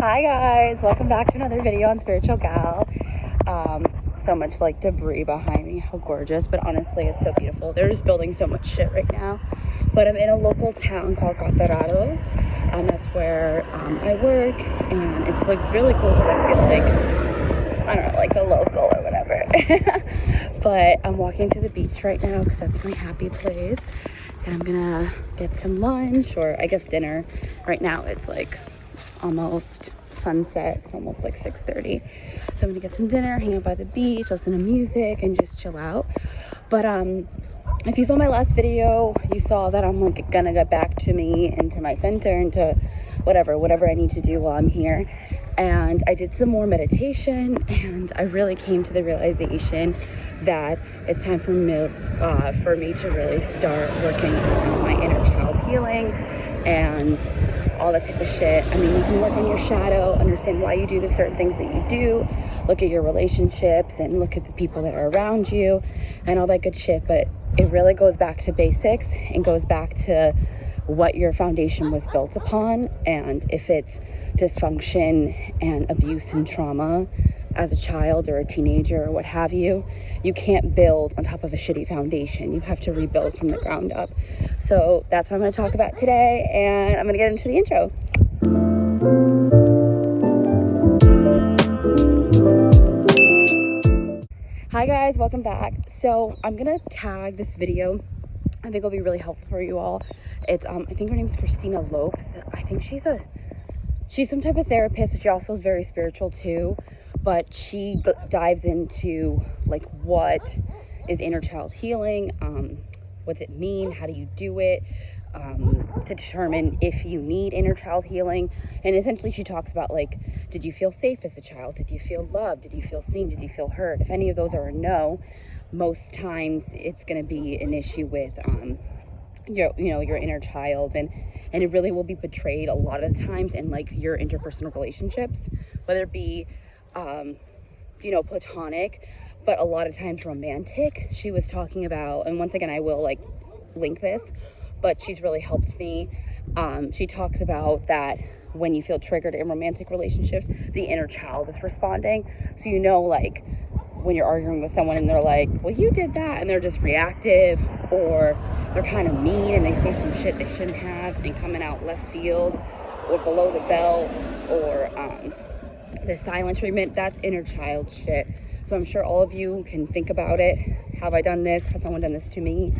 Hi guys, welcome back to another video on Spiritual Gal. So much like debris behind me, how gorgeous, but honestly it's so beautiful. They're just building so much shit right now. But I'm in a local town called Catarados, and that's where I work, and it's like really cool because I feel like, I don't know, like a local or whatever. But I'm walking to the beach right now because that's my happy place, and I'm gonna get some lunch, or I guess dinner. Right now it's like almost sunset. It's almost like 6:30, so I'm gonna get some dinner, hang out by the beach, listen to music, and just chill out. But if you saw my last video, you saw that I'm like gonna get back to me, into my center, into whatever I need to do while I'm here. And I did some more meditation, and I really came to the realization that it's time for me to really start working on my inner child healing and all that type of shit. I mean, you can work on your shadow, understand why you do the certain things that you do, look at your relationships and look at the people that are around you and all that good shit, but it really goes back to basics and goes back to what your foundation was built upon. And if it's dysfunction and abuse and trauma as a child or a teenager or what have you, you can't build on top of a shitty foundation. You have to rebuild from the ground up. So that's what I'm going to talk about today, and I'm going to get into the intro. Hi guys, welcome back. So I'm going to tag this video. I think it'll be really helpful for you all. It's I think her name is Christina Lopes. I think she's some type of therapist. She also is very spiritual too, but she dives into like what is inner child healing, what's it mean, how do you do it, to determine if you need inner child healing. And essentially she talks about like, did you feel safe as a child? Did you feel loved? Did you feel seen? Did you feel heard? If any of those are a no, most times it's going to be an issue with your inner child, and it really will be betrayed a lot of the times in like your interpersonal relationships, whether it be platonic, but a lot of times romantic. She was talking about, and once again I will like link this, but she's really helped me. She talks about that when you feel triggered in romantic relationships, the inner child is responding. So like when you're arguing with someone and they're like, well, you did that, and they're just reactive, or they're kind of mean and they say some shit they shouldn't have and coming out left field or below the belt, or the silent treatment, that's inner child shit. So I'm sure all of you can think about it. Have I done this? Has someone done this to me?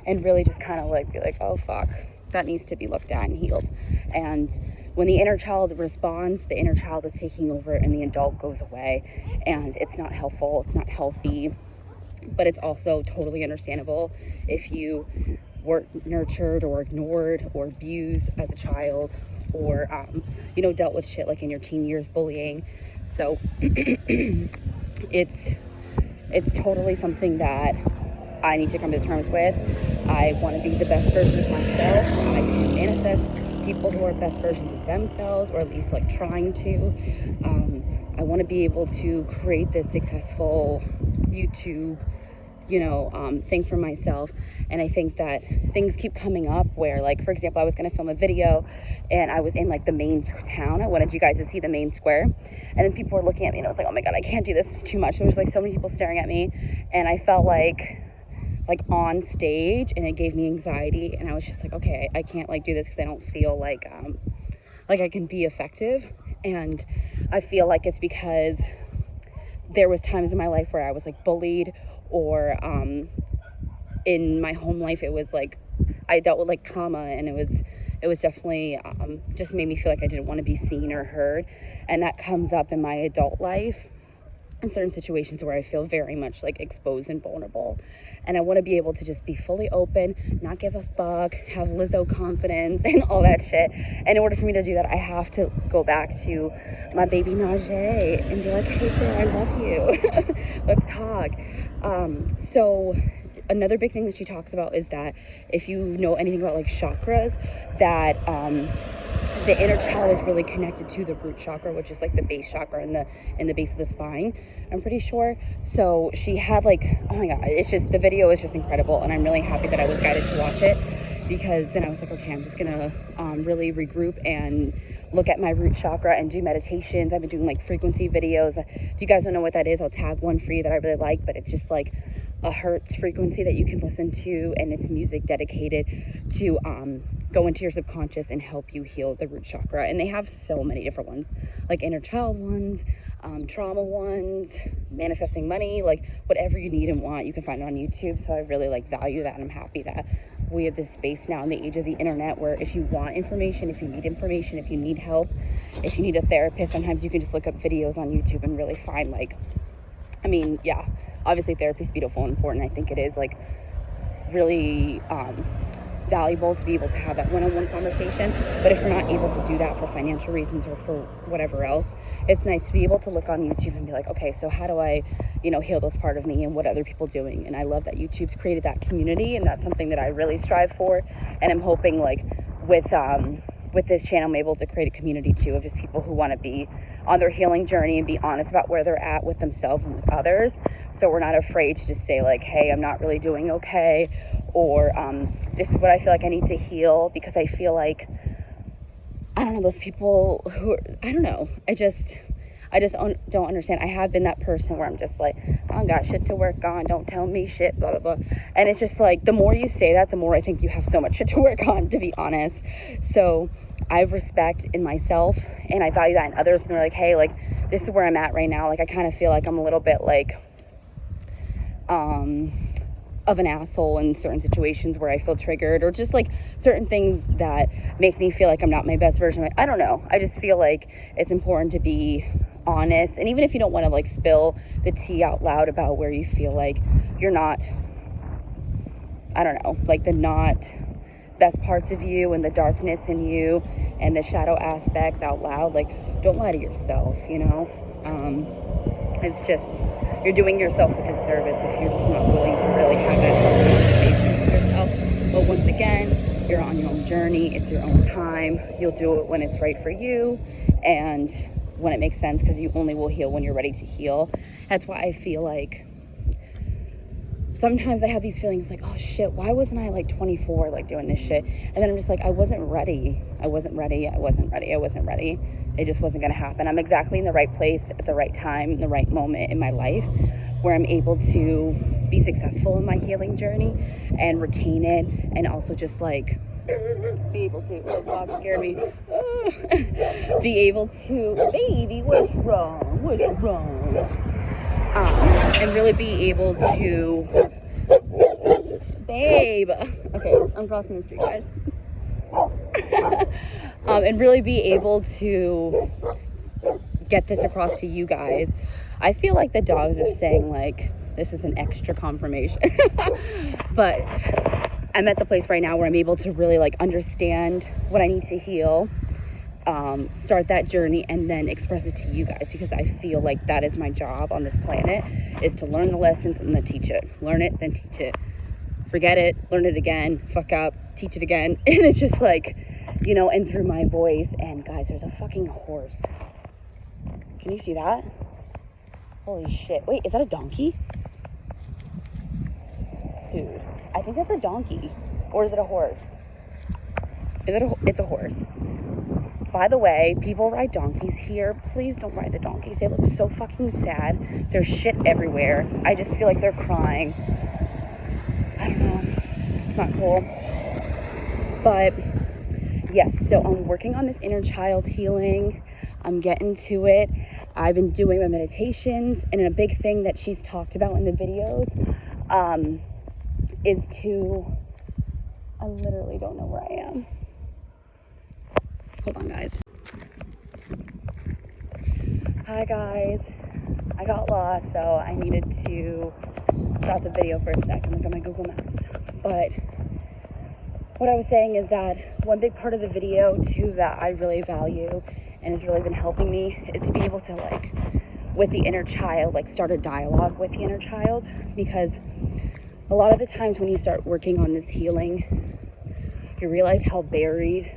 And really just kind of like be like, oh fuck, that needs to be looked at and healed. And when the inner child responds, the inner child is taking over and the adult goes away, and it's not helpful, it's not healthy, but it's also totally understandable if you were nurtured or ignored or abused as a child, or dealt with shit like in your teen years, bullying. So it's totally something that I need to come to terms with. I want to be the best version of myself. I can manifest people who are best versions of themselves, or at least like trying to. I want to be able to create this successful YouTube thing for myself. And I think that things keep coming up where, like, for example, I was going to film a video and I was in like the main town. I wanted you guys to see the main square, and then people were looking at me and I was like, oh my god, I can't do this, it's too much. There was like so many people staring at me, and I felt like on stage, and it gave me anxiety, and I was just like, okay, I can't like do this because I don't feel like I can be effective. And I feel like it's because there was times in my life where I was like bullied, or in my home life it was like I dealt with like trauma, and it was definitely just made me feel like I didn't want to be seen or heard. And that comes up in my adult life in certain situations where I feel very much like exposed and vulnerable, and I want to be able to just be fully open, not give a fuck, have Lizzo confidence and all that shit. And in order for me to do that, I have to go back to my baby Najee and be like, hey girl, I love you. Let's talk. So another big thing that she talks about is that if you know anything about like chakras, that the inner child is really connected to the root chakra, which is like the base chakra in the base of the spine, I'm pretty sure. So she had like, oh my god, it's just, the video is just incredible, and I'm really happy that I was guided to watch it, because then I was like, okay, I'm just gonna really regroup and look at my root chakra and do meditations. I've been doing like frequency videos. If you guys don't know what that is, I'll tag one for you that I really like, but it's just like a hertz frequency that you can listen to, and it's music dedicated to go into your subconscious and help you heal the root chakra. And they have so many different ones, like inner child ones, trauma ones, manifesting money, like whatever you need and want, you can find it on YouTube. So I really like value that, and I'm happy that we have this space now in the age of the internet where if you want information, if you need help, if you need a therapist, sometimes you can just look up videos on YouTube and really find like, I mean, yeah, obviously therapy is beautiful and important. I think it is like really valuable to be able to have that one-on-one conversation, but if you're not able to do that for financial reasons or for whatever else, it's nice to be able to look on YouTube and be like, okay, so how do I, heal this part of me, and what other people doing? And I love that YouTube's created that community, and that's something that I really strive for. And I'm hoping like with this channel, I'm able to create a community too of just people who want to be on their healing journey and be honest about where they're at with themselves and with others. So we're not afraid to just say like, hey, I'm not really doing okay, or this is what I feel like I need to heal, because I feel like, I don't know, those people who, I don't know, I just don't understand. I have been that person where I'm just like, I don't got shit to work on, don't tell me shit, blah, blah, blah. And it's just like, the more you say that, the more I think you have so much shit to work on, to be honest. So I respect in myself, and I value that in others, and they're like, hey, like, this is where I'm at right now. Like, I kind of feel like I'm a little bit like, of an asshole in certain situations where I feel triggered, or just like certain things that make me feel like I'm not my best version. I don't know. I just feel like it's important to be honest. And even if you don't want to like spill the tea out loud about where you feel like you're not, I don't know, like the not best parts of you and the darkness in you and the shadow aspects out loud, like don't lie to yourself, it's just, you're doing yourself a disservice if you're just not willing to really have that healthy conversation with yourself. But once again, you're on your own journey. It's your own time. You'll do it when it's right for you and when it makes sense, because you only will heal when you're ready to heal. That's why I feel like sometimes I have these feelings like, oh shit, why wasn't I like 24 like doing this shit? And then I'm just like, I wasn't ready. It just wasn't going to happen. I'm exactly in the right place at the right time, in the right moment in my life, where I'm able to be successful in my healing journey and retain it, and also just like be able to, oh, dog scared me, be able to, baby, what's wrong, and really be able to, babe, okay, I'm crossing the street, guys. And really be able to get this across to you guys. I feel like the dogs are saying like, this is an extra confirmation, but I'm at the place right now where I'm able to really like understand what I need to heal, start that journey, and then express it to you guys, because I feel like that is my job on this planet, is to learn the lessons and then teach it. Learn it, then teach it. Forget it, learn it again, fuck up, teach it again. And it's just like, and through my voice. And guys, there's a fucking horse. Can you see that? Holy shit. Wait, is that a donkey? Dude, I think that's a donkey. Or is it a horse? It's a horse. By the way, people ride donkeys here. Please don't ride the donkeys. They look so fucking sad. There's shit everywhere. I just feel like they're crying. I don't know. It's not cool. But yes, so I'm working on this inner child healing. I'm getting to it. I've been doing my meditations, and a big thing that she's talked about in the videos is to, I literally don't know where I am. Hold on, guys. Hi, guys. I got lost, so I needed to stop the video for a second, look at my Google Maps. But what I was saying is that one big part of the video too that I really value and has really been helping me is to be able to, like, with the inner child, like, start a dialogue with the inner child, because a lot of the times when you start working on this healing, you realize how buried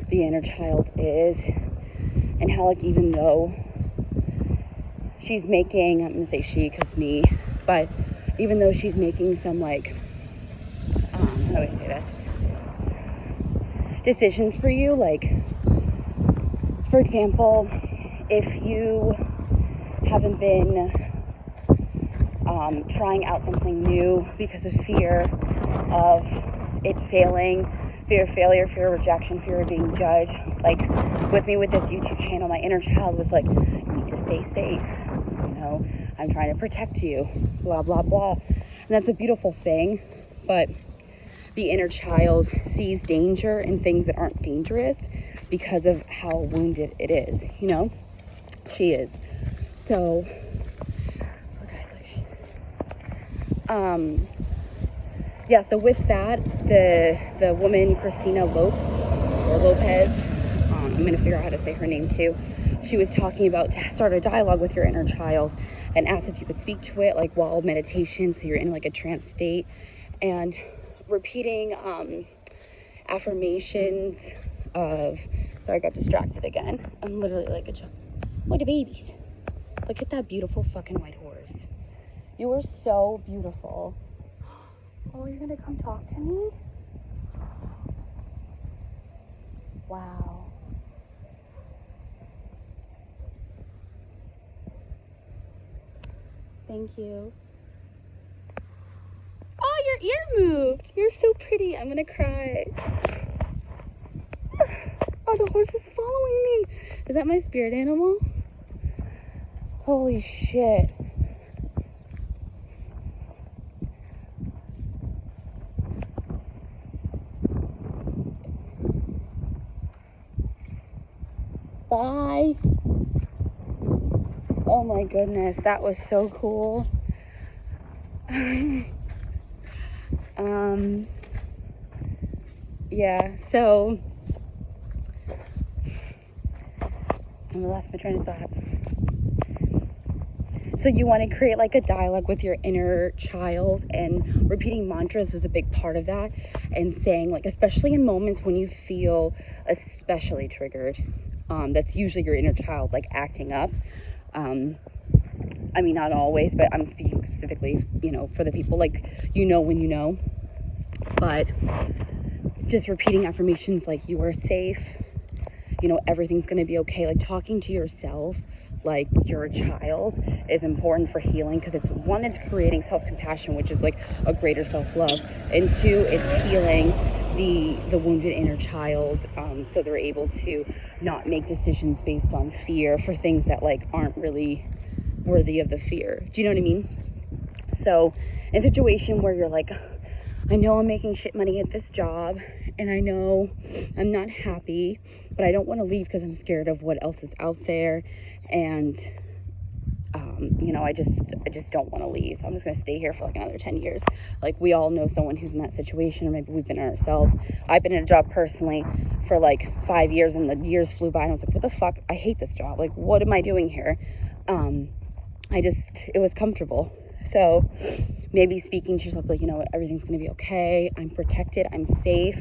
the inner child is, and how, like, even though she's making, I'm gonna say she because me, but even though she's making some, like, how do I say this? decisions for you. Like, for example, if you haven't been trying out something new because of fear of it failing, fear of failure, fear of rejection, fear of being judged. Like with me with this YouTube channel, my inner child was like, you need to stay safe, you know, I'm trying to protect you, blah, blah, blah. And that's a beautiful thing, but the inner child sees danger in things that aren't dangerous because of how wounded it is, you know, she is. So, yeah, so with that, the woman, Christina Lopez, I'm going to figure out how to say her name too. She was talking about to start a dialogue with your inner child and asked if you could speak to it, like while meditation, so you're in like a trance state, and repeating affirmations of, sorry, I got distracted again. I'm literally like a child. What are babies? Look at that beautiful fucking white horse. You are so beautiful. Oh, you're gonna come talk to me? Wow. Thank you. Oh, your ear moved. You're so pretty. I'm gonna cry. Oh, the horse is following me. Is that my spirit animal? Holy shit. Bye. Oh my goodness, that was so cool. Yeah, so I lost my train of thought. So you want to create like a dialogue with your inner child, and repeating mantras is a big part of that, and saying, like, especially in moments when you feel especially triggered, that's usually your inner child like acting up. I mean, not always, but I'm speaking specifically, you know, for the people, like, you know when you know. But just repeating affirmations like you are safe, you know, everything's going to be okay. Like talking to yourself like you're a child is important for healing, because it's one, it's creating self-compassion, which is like a greater self-love, and two, it's healing the wounded inner child, so they're able to not make decisions based on fear for things that like aren't really worthy of the fear. Do you know what I mean? So in a situation where you're like, I know I'm making shit money at this job, and I know I'm not happy, but I don't want to leave because I'm scared of what else is out there, and you know, I just don't want to leave, so I'm just going to stay here for like another 10 years. Like, we all know someone who's in that situation, or maybe we've been in ourselves. I've been in a job personally for like 5 years, and the years flew by, and I was like, what the fuck, I hate this job, like, what am I doing here? It was comfortable. So maybe speaking to yourself like, you know what, everything's going to be okay, I'm protected, I'm safe,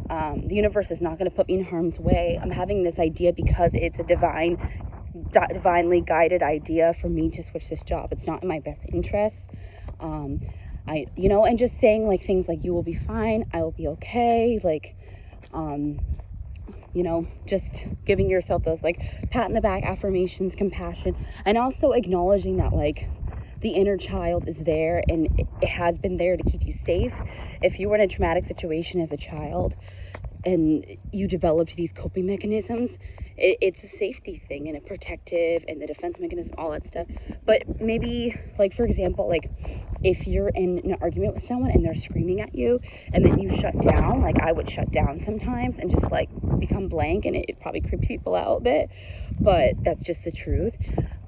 the universe is not going to put me in harm's way. I'm having this idea because it's a divinely guided idea for me to switch this job. It's not in my best interest. You know, and just saying like things like, you will be fine, I will be okay, like, you know, just giving yourself those like pat in the back affirmations, compassion, and also acknowledging that like the inner child is there, and it has been there to keep you safe. If you were in a traumatic situation as a child and you developed these coping mechanisms, it's a safety thing and a protective and the defense mechanism, all that stuff. But maybe, like, for example, like if you're in an argument with someone and they're screaming at you and then you shut down, like I would shut down sometimes and just like become blank, and it probably creeped people out a bit, but that's just the truth.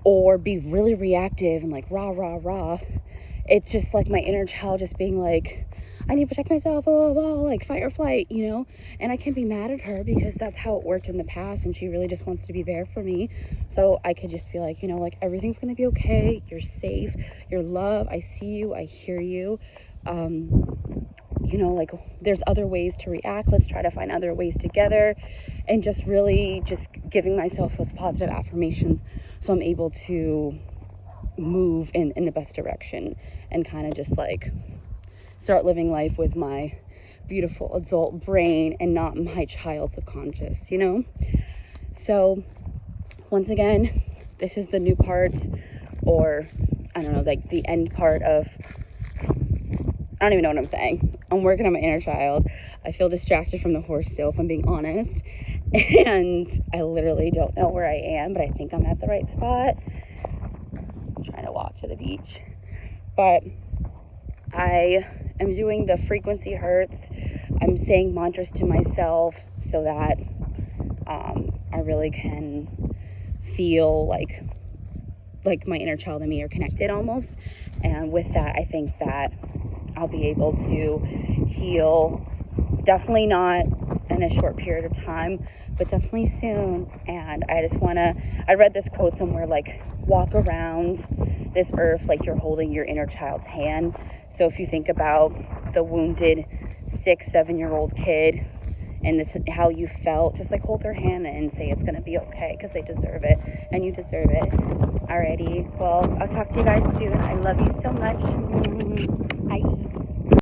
Or be really reactive and like rah, rah, rah. It's just like my inner child just being like, I need to protect myself, blah, blah, blah, like fight or flight, you know? And I can't be mad at her because that's how it worked in the past, and she really just wants to be there for me. So I could just be like, you know, like, everything's gonna be okay, you're safe, you're loved, I see you, I hear you. You know, like, there's other ways to react, let's try to find other ways together, and just really just giving myself those positive affirmations so I'm able to move in the best direction and kind of just like start living life with my beautiful adult brain and not my child subconscious, you know? So once again, this is the new part, or I don't know, like the end part of, I don't even know what I'm saying. I'm working on my inner child. I feel distracted from the horse still, if I'm being honest. And I literally don't know where I am, but I think I'm at the right spot. I'm trying to walk to the beach. But I am doing the frequency hertz. I'm saying mantras to myself so that I really can feel like my inner child and me are connected almost. And with that, I think that I'll be able to heal, definitely not in a short period of time, but definitely soon. And I read this quote somewhere, like, walk around this earth like you're holding your inner child's hand. So if you think about the wounded 6-7-year-old kid and how you felt, just like hold their hand and say it's gonna be okay, because they deserve it and you deserve it. Alrighty, well, I'll talk to you guys soon. I love you so much. Bye.